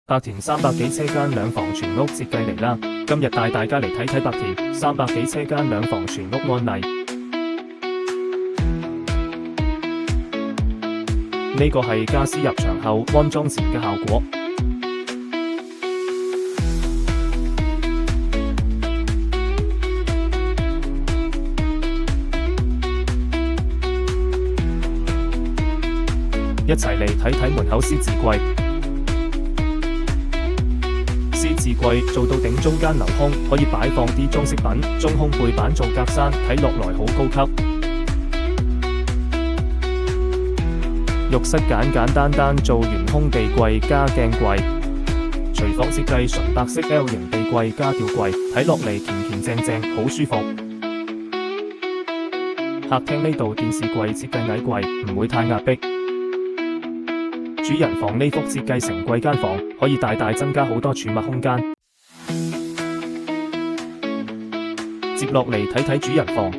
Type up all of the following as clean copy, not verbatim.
白田300幾車間兩房全屋設計嚟啦！今日帶大家嚟睇睇白田300幾車間兩房全屋案例。呢個係家私入場後安裝前嘅效果。一齊嚟睇睇門口獅字櫃。獅字櫃做到頂中間留空，可以擺放啲裝飾品，中空背板做格柵，睇落來好高級。浴室簡單做圓空地櫃加鏡櫃，廚房設計純白色 L 型地櫃加吊櫃，睇落嚟乾正，好舒服。客廳呢度電視櫃設計矮櫃，唔會太壓迫。主人房呢幅設計成櫃間房，可以大增加好多儲物空間。接落嚟睇睇主人房。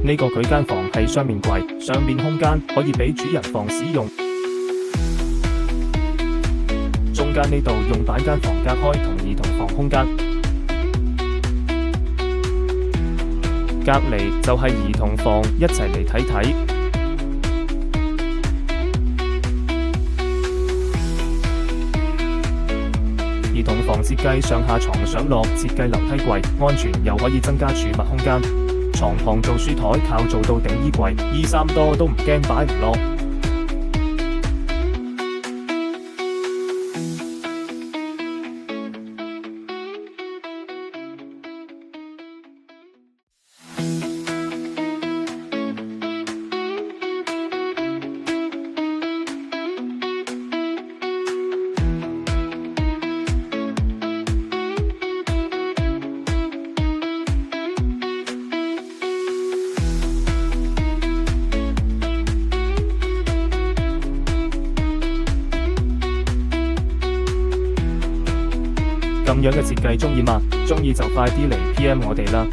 呢個佢間房係雙面櫃，上面空間可以俾主人房使用。中間呢度用板間房隔開同兒童房空間。隔籬就係兒童房，一齊嚟睇睇。兒童房設計上下床上落，設計樓梯櫃，安全又可以增加儲物空間。床旁做書台，靠做到頂衣櫃，衣衫多都唔驚擺唔落。咁樣嘅設計鍾意嗎？鍾意就快啲嚟 PM 我哋啦！